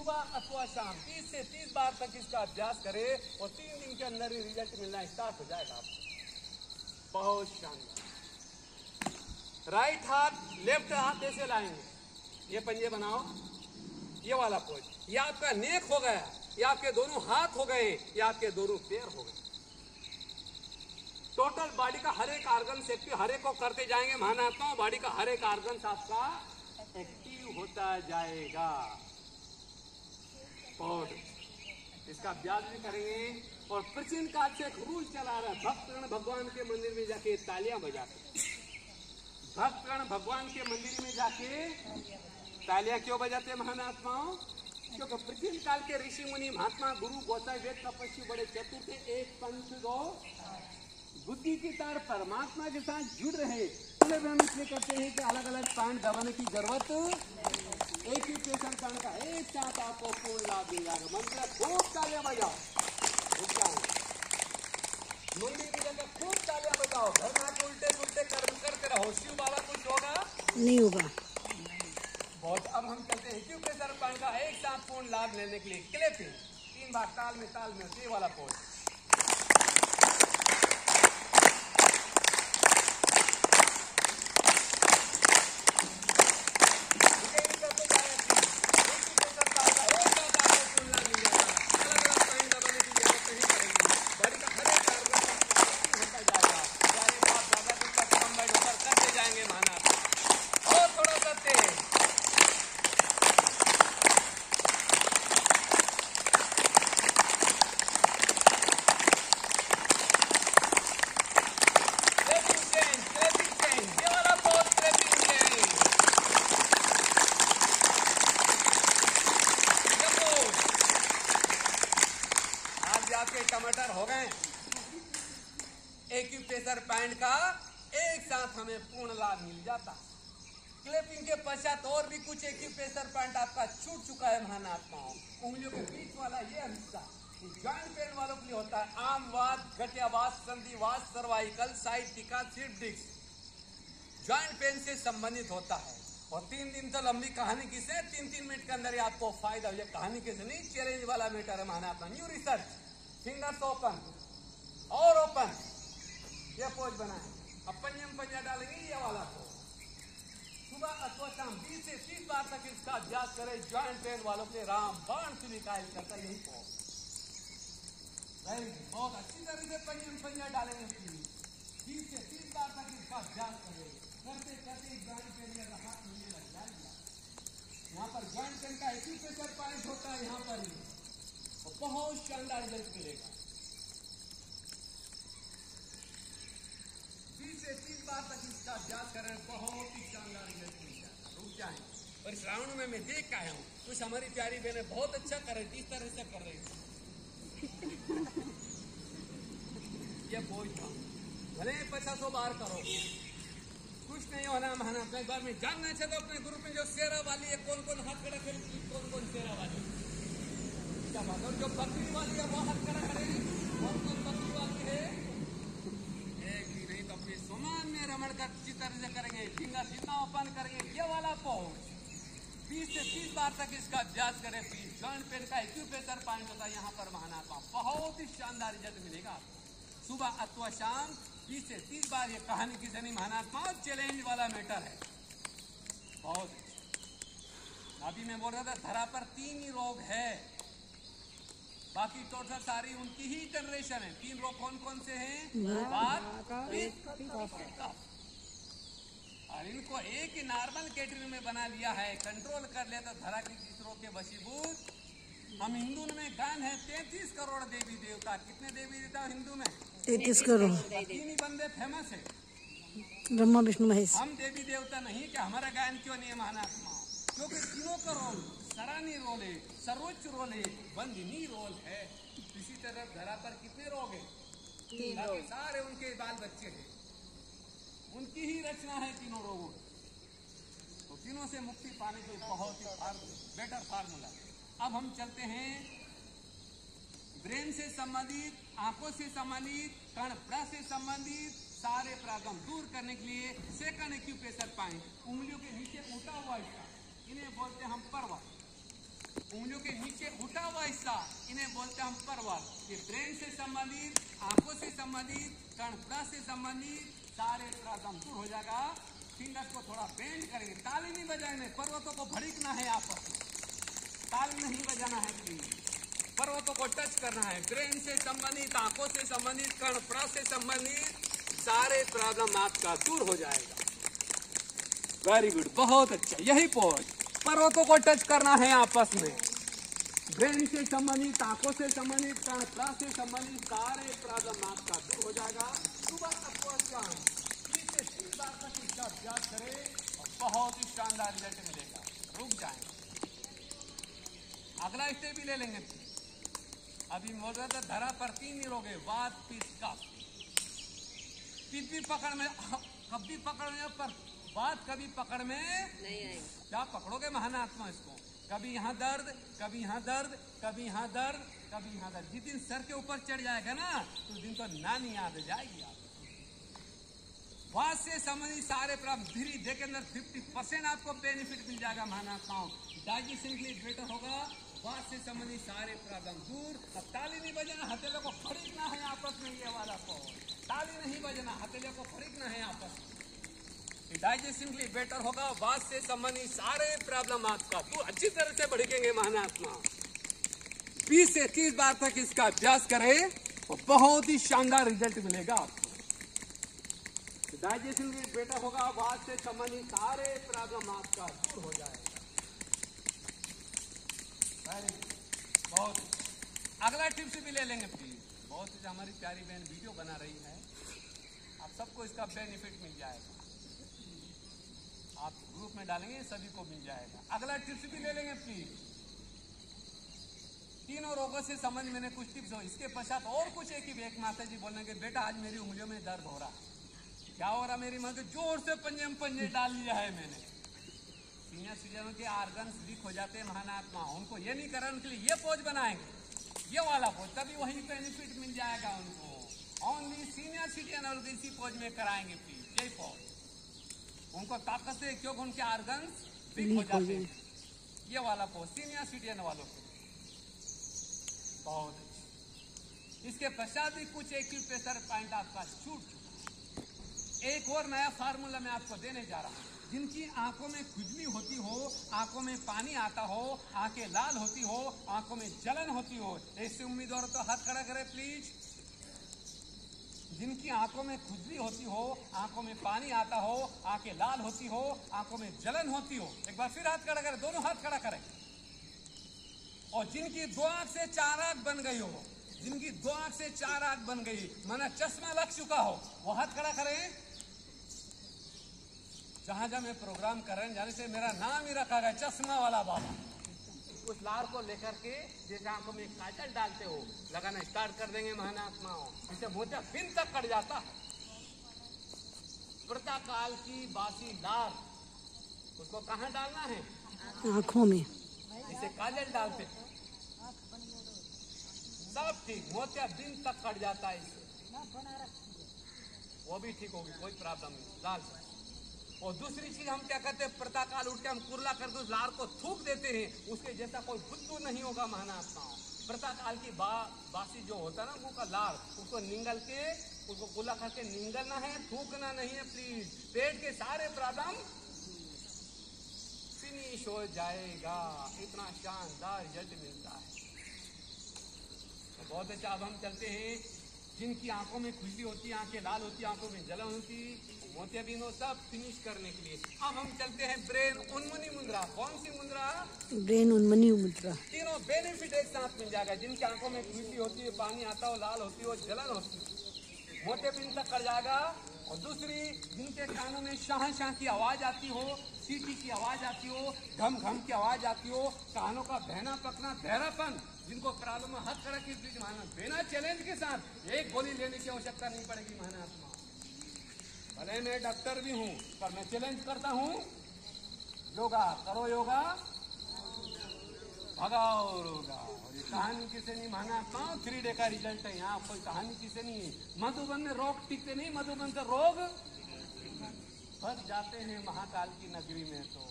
सुबह अथवा शाम 20 से 30 बार तक इसका अभ्यास करें और 3 दिन के अंदर ही रिजल्ट मिलना स्टार्ट हो जाएगा आपको। बहुत शानदार। राइट हाथ लेफ्ट हाथ ऐसे लाएंगे, ये पंजे बनाओ, ये वाला पोज, ये आपका नेक हो गया, ये आपके दोनों हाथ हो गए, ये आपके दोनों पैर हो गए। टोटल बॉडी का हर एक ऑर्गन एक्टिव, हर एक को करते जाएंगे महानात्मा, बॉडी का हर एक ऑर्गन आपका एक्टिव होता जाएगा। और इसका अभ्यास भी करेंगे। और प्राचीन काल से एक रूल चला रहा है, भक्तगण भगवान के मंदिर में जाके तालियां बजाते, भक्तगण भगवान के मंदिर में जाके तालियां क्यों बजाते महानात्माओं? क्योंकि प्राचीन काल के ऋषि मुनि महात्मा गुरु गोसाई वेद तपस्वी बड़े चतुर थे, एक पंच दो बुद्धि की तार परमात्मा के साथ जुड़ रहे। हम इसलिए करते हैं कि अलग अलग पॉइंट दबाने की जरूरत, एक ही प्रेशर पॉइंट का एक साथ आपको पूर्ण लाभ मिल जाएगा। मंदिर खूब तालियां बजाओ, मंदिर की जगह खूब तालियां बजाओ, घर में उल्टे उल्टे कर्म करते रहो, शिव बाबा कुछ होगा नहीं होगा बहुत। अब हम चलते हैं क्यों प्रेशर पॉइंट का एक साथ पूर्ण लाभ लेने के लिए क्लैपिंग 3 बार ताल में ये वाला पोज। टमाटर हो गए। एक्यूप्रेशर पॉइंट का एक साथ हमें पूर्ण लाभ मिल जाता। क्लैपिंग के पश्चात और भी कुछ एक्यूप्रेशर पॉइंट आपका छूट चुका है महानात्माओं। उंगलियों के बीच वाला ये हिस्सा जॉइंट पेन वालों के लिए होता है। आमवाद, गठियावाद, संधिवाद, cervical, sciatica, slip disc joint pain से संबंधित होता है। और 3 दिन तो लंबी कहानी किसे 3-3 मिनट के अंदर ही आपको फायदा हो जाए। कहानी किसे नहीं, चैलेंज वाला मैटर है महानात्मा। न्यू रिसर्च, फिंगर्स ओपन और ओपन, ये पोज बनाए। अब पंजा डालेंगे ये वाला पोज। सुबह अथवा शाम 20 से 30 बार तक इसका अभ्यास करें। जॉइंट पेन वालों के राम बाण से निकाल करता यही पोज। बहुत अच्छी तरह से पंजा डालेंगे। 20 से 30 बार तक इसका अभ्यास करें। करते करते जॉइंट पेन में राहत मिलने लग जाएगा। यहाँ पर जॉइंट पेन का एक्यूप्रेशर पॉइंट होता है, यहाँ पर ही बहुत शानदार रिजल्ट मिलेगा। 20 से 30 बार तक इसका अभ्यास करें, बहुत ही शानदार रिजल्ट मिलेगा। रुक जाए। और श्रावण में मैं देख के आया हूँ, कुछ हमारी प्यारी बहनें बहुत अच्छा कर रही थी, इस तरह से कर रही थी। ये बोझ था, भले 50 बार करो, कुछ नहीं होना महाना। एक बार में जानना चाहिए तो अपने ग्रुप में जो शेरा वाली है, कौन कौन हाथ खड़ा करेगी, कौन कौन शेरा वाली, और जो बकरी वाली है वो हाथ खड़ा करेगी। कौन कौन बकरी वाली है, एक भी नहीं तो अपने समान में रमण कर अच्छी तरह से करेंगे। फिंगर सीधा ओपन करेंगे, ये वाला पोज 20 से 30 बार तक इसका अभ्यास करें। जॉइंट पेन का एक्यूप्रेशर पॉइंट होता है यहाँ पर महानात्मा, बहुत ही शानदार रिजल्ट मिलेगा। सुबह अथवा शाम 20 से 30 बार। ये कहानी की जनी महानात्मा चैलेंज वाला मैटर है, बहुत। अभी मैं बोल रहा था धरा पर 3 ही रोग है, बाकी टोटल सारी उनकी ही जनरेशन है। 3 रोग कौन कौन से हैं? बात, पित्त, कफ। और इनको एक ही नॉर्मल कैटेगरी में बना लिया है। कंट्रोल कर लिया तो धरा की 30 रोग के वशीभूत। हम हिंदू में गान है 33 करोड़ देवी देवता। कितने देवी देवता हिंदू में? 33 करोड़। 3 ही बंदे फेमस है, ब्रह्मा विष्णु महेश। हम देवी देवता नहीं कि हमारा गायन क्यों नहीं है महानात्मा? क्योंकि तीनों का रोल सराहनीय रोल है, सर्वोच्च रोल है, वंदनीय रोल है। इसी तरह धरा पर कितने रोग है? 3 रोग। सारे उनके बाल बच्चे हैं, उनकी ही रचना है तीनों रोगों। तो तीनों से मुक्ति पाने के बहुत ही बेटर फार्मूला। अब हम चलते हैं ब्रेन से संबंधित, आंखों से संबंधित, कर्णप्रा से संबंधित सारे प्रॉब्लम दूर करने के लिए सेकंड एक्यूप्रेशर पॉइंट। उंगलियों के नीचे उठा हुआ हिस्सा, इन्हें बोलते हैं हम पर्वत। उंगलियों के बचा हुआ हिस्सा इन्हें बोलते हैं हम परवल। ये ब्रेन से संबंधित, आंखों से संबंधित, कर्णप्राश से संबंधित सारे प्रॉब्लम दूर हो जाएगा। फिंगर्स को थोड़ा बेंड करेंगे, ताली नहीं बजाएंगे, पर्वतों को भड़कना है आपस में, ताली नहीं बजाना है प्लीज, पर्वतों को टच करना है। ब्रेन से संबंधित, आंखों से संबंधित, कर्णप्राश से संबंधित सारे प्रॉब्लम आपका दूर हो जाएगा। वेरी गुड, बहुत अच्छा। यही पोज, पर्वतों को टच करना है आपस में, ब्रेन से संबंधित, आंखों से संबंधित, कर्णप्राश से संबंधित सारे प्रॉब्लम आपका दूर हो जाएगा। सुबह तक क्वेश्चन 30 से 30 बार तक इसका अभ्यास करें और बहुत ही शानदार रिजल्ट मिलेगा। रुक जाएंगे, अगला स्टेप भी ले लेंगे। अभी बोल रहे थे धरा पर 3 नहीं रोगे, वात पित्त कफ। पित्त भी पकड़ में, कब भी पकड़ में, पर बात कभी पकड़ में नहीं आएगी। क्या पकड़ोगे महानात्मा इसको? कभी यहाँ दर्द, कभी यहाँ दर्द, कभी यहाँ दर्द, कभी यहाँ दर्द। जिस दिन सर के ऊपर चढ़ जाएगा ना, तो उस दिन तो नानी याद आ जाएगी आप। वात से संबंधित सारे प्रॉब्लम धीरे धीरे के अंदर 50% आपको बेनिफिट मिल जाएगा महानात्माओं। डाइजेशन के लिए बेटर होगा, वात से संबंधित सारे प्रॉब्लम दूर। अब ताली नहीं बजाना, हथेलियों को फड़कना है आपस में, ये वाला को ताली नहीं बजाना, हथेलियों को फड़कना है आपस में। डाइजेशन के लिए बेटर होगा, वात से संबंधित सारे प्रॉब्लम आपका दूर अच्छी तरह से भड़केंगे महानात्मा। 20 से 30 बार तक इसका अभ्यास करें और बहुत ही शानदार रिजल्ट मिलेगा आपको। डाइजेशन के लिए बेटर होगा, वात से संबंधित सारे प्रॉब्लम आपका दूर हो जाएगा। बहुत अगला टिप्स भी ले लेंगे प्लीज। बहुत ही हमारी प्यारी बहन वीडियो बना रही है, आप सबको इसका बेनिफिट मिल जाएगा। आप ग्रुप में डालेंगे, सभी को मिल जाएगा। अगला टिप्स भी ले लेंगे प्लीज। तीनों रोगों से संबंध मैंने कुछ टिप्स हो, इसके पश्चात और कुछ एक माता जी बोलेंगे बेटा आज मेरी उंगलियों में दर्द हो रहा है। क्या हो रहा? मेरी माँ के जोर से पंजे में पंजे डाल लिया है मैंने। सीनियर सिटीजनों के आर्गन्स वीक हो जाते हैं महानात्मा, उनको ये नहीं कराने के लिए ये पोज बनाएंगे, ये वाला पोज, तभी वही बेनिफिट मिल जाएगा उनको। ओनली सीनियर सिटीजन और इसी पोज में कराएंगे प्लीज, यही पोज। उनको ताकत से, क्योंकि उनके आर्गन्स वीक हो जाते हैं। ये वाला पोज सीनियर सिटीजन वालों के बहुत अच्छे। इसके पश्चात भी कुछ एक्यूप्रेशर पॉइंट आपका छूट चुका। एक और नया फार्मूला मैं आपको देने जा रहा हूँ। जिनकी आंखों में खुजली होती हो, आंखों में पानी आता हो, आंखें लाल होती हो, आंखों में जलन होती हो, ऐसे उम्मीदवार तो हाथ खड़ा करें प्लीज। जिनकी आंखों में खुजली होती हो, आंखों में पानी आता हो, आंखें लाल होती हो, आंखों में जलन होती हो, एक बार फिर हाथ खड़ा करें, दोनों हाथ खड़ा करें। और जिनकी 2 आंख से 4 आंख बन गई हो, जिनकी 2 आंख से 4 आंख बन गई, माना चश्मा लग चुका हो, वो हाथ खड़ा करें। जहां जहां मैं प्रोग्राम कर रहे हैं, जाने से मेरा नाम ही रखा गया चश्मा वाला बाबा। उस लार को लेकर के जैसे आंखों में काजल डालते हो, लगाना स्टार्ट कर देंगे महानात्माओं। इससे मोतिया बिन तक कट जाता है। प्रातःकाल की बासी लार, उसको कहाँ डालना है? आँखों में। इसे काजल डालते हैं, सब ठीक, मोतिया बिन तक कट जाता है इससे, वो भी ठीक होगी, कोई प्रॉब्लम नहीं लाल से। और दूसरी चीज हम क्या करते हैं, प्रातःकाल उठ के हम कुर्ला करके उस लार को थूक देते हैं, उसके जैसा कोई बुद्धू नहीं होगा महानात्माओं। प्रातःकाल की बासी जो होता है ना मुंह का लार, उसको निगल के, उसको कुल्ला करके निगलना है, थूकना नहीं है प्लीज। पेट के सारे प्रॉब्लम फिनिश हो जाएगा। इतना शानदार रिजल्ट मिलता है, तो बहुत अच्छा। अब हम चलते हैं, जिनकी आंखों में खुजली होती, आंखें लाल होती, आंखों में जलन होती, मोतियाबिंद हो, सब फिनिश करने के लिए अब हम चलते हैं ब्रेन उन्मुनी मुद्रा। कौन सी मुद्रा? ब्रेन उन्मुनी मुद्रा। तीनों बेनिफिट एक साथ मिल जाएगा। जिनकी आंखों में खुजली होती है, पानी आता हो, लाल होती हो, जलन होती है, मोतियाबिंद तक कर जाएगा। और दूसरी, जिनके कानों में शाह शाह की आवाज आती हो, सीटी की आवाज आती हो, घम घम की आवाज आती हो, कानों का बहना पकना, बहरापन, जिनको प्रॉब्लम है, हाथ खड़ा की बिना चैलेंज के साथ एक गोली लेने की आवश्यकता नहीं पड़ेगी महानात्मा। भले मैं डॉक्टर भी हूँ, पर मैं चैलेंज करता हूँ, योगा करो, योगा भगाओ रोगा। और ये कहानी किसे नहीं महानात्मा, 3 डे का रिजल्ट है, यहाँ कोई कहानी किसे नहीं है। मधुबन में रोग टिकते नहीं, मधुबन से रोग बच जाते हैं महाकाल की नगरी में। तो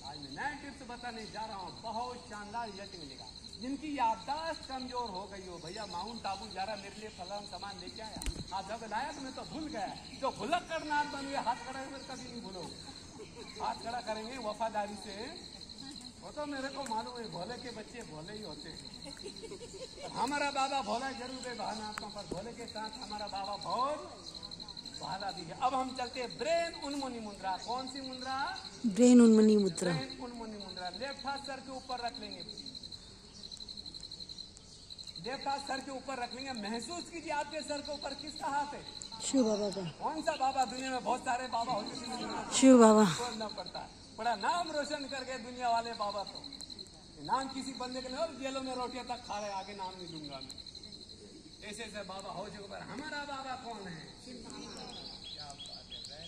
आज मैं नए टिप्स बताने जा रहा हूँ, बहुत शानदार रिजल्ट मिलेगा। जिनकी याददाश्त कमजोर हो गई हो, भैया माउंट आबू जा रहा, मेरे लिए फलाना सामान लेके आया, हाँ जब लाया तो मैं तो भूल गया। जो भुलक कर नाम बन गए, हाथ खड़ा है कभी नहीं भूलो, हाथ खड़ा करेंगे वफादारी से। वो तो मेरे को मालूम है, भोले के बच्चे भोले ही होते हैं। हमारा बाबा भोला जरूर है भावनात्मा, पर भोले के साथ हमारा बाबा बहुत भाला भी है। अब हम चलते हैं ब्रेन उन्मुनी मुद्रा। कौन सी मुद्रा? ब्रेन उन्मुनी मुद्रा। ब्रेन उन्मुनी मुद्रा। लेफ्ट हाथ सर के ऊपर रख लेंगे, लेफ्ट हाथ सर के ऊपर रख लेंगे। महसूस कीजिए आपके सर के ऊपर किसका हाथ है? शिव बाबा का। कौन सा बाबा? दुनिया में बहुत सारे बाबा हो चुके हैं, शिव बाबा बोलना पड़ता है। बड़ा नाम रोशन कर गए दुनिया वाले बाबा। तो नाम किसी बंदे के नहीं, जेलों में रोटियां तक खा रहे, आगे नाम नहीं दूंगा मैं। ऐसे ऐसे बाबा हो चुके, पर हमारा बाबा कौन है? क्या बात है।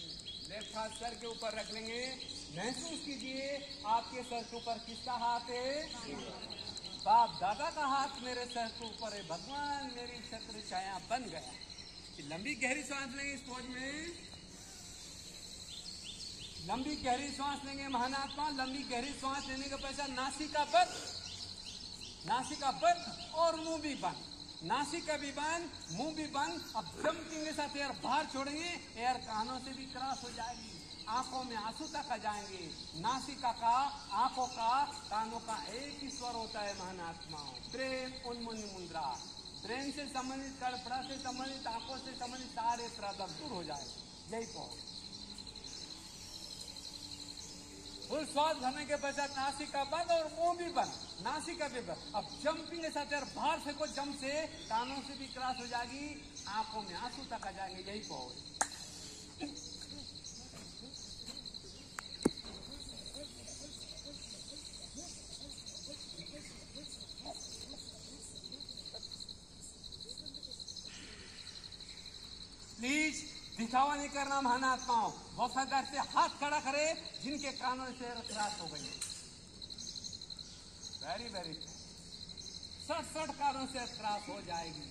लेफ्ट हाथ सर के ऊपर रख लेंगे। महसूस कीजिए आपके सर के ऊपर किसका हाथ है? बाप दादा का हाथ मेरे सर के ऊपर है। भगवान मेरी छत्र छाया बन गया। लंबी गहरी सांस लेंगे इस पोज में, लंबी गहरी सांस लेंगे महानात्मा। लंबी गहरी सांस लेने के पश्चात नासिका बंद, नासिका बंद और मुंह भी बंद, नासिका भी बंद, मुंह भी बंद। अब जंपिंग के साथ एयर बाहर छोड़ेंगे, एयर कानों से भी क्रॉस हो जाएगी, आंखों में आंसू तक आ जाएंगे। नासिका का, आंखों का, कानों का एक ही स्वर होता है महानात्माओं। ब्रेन उन्मुनी मुद्रा। ब्रेन से संबंधित, कड़पड़ा से संबंधित, आंखों से संबंधित सारे प्रॉब्लम दूर हो जाएंगे। यही पहुंच। फुल श्वास भरने के पश्चात नासिका बंद और मुंह भी बंद, नासिका भी बंद। अब जंपिंग के साथ बाहर से को जंप से कानों से भी क्रॉस हो जाएगी, आंखों में आंसू तक आ जाएंगे। यही पहुंच। प्लीज दिखावा नहीं करना महानात्माओं। वफादार से हाथ खड़ा करे जिनके कानों से क्रॉस हो गई। वेरी वेरी 60 कानों से क्रॉस हो जाएगी।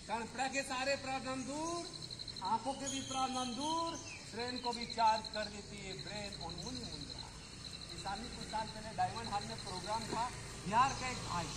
कणपड़ा के सारे प्रॉब्लम दूर, आंखों के भी प्रॉब्लम दूर, ब्रेन को भी चार्ज कर देती है ब्रेन उन्मुनी मुद्रा। कुछ साल पहले डायमंड हॉल में प्रोग्राम था। बिहार का एक भाई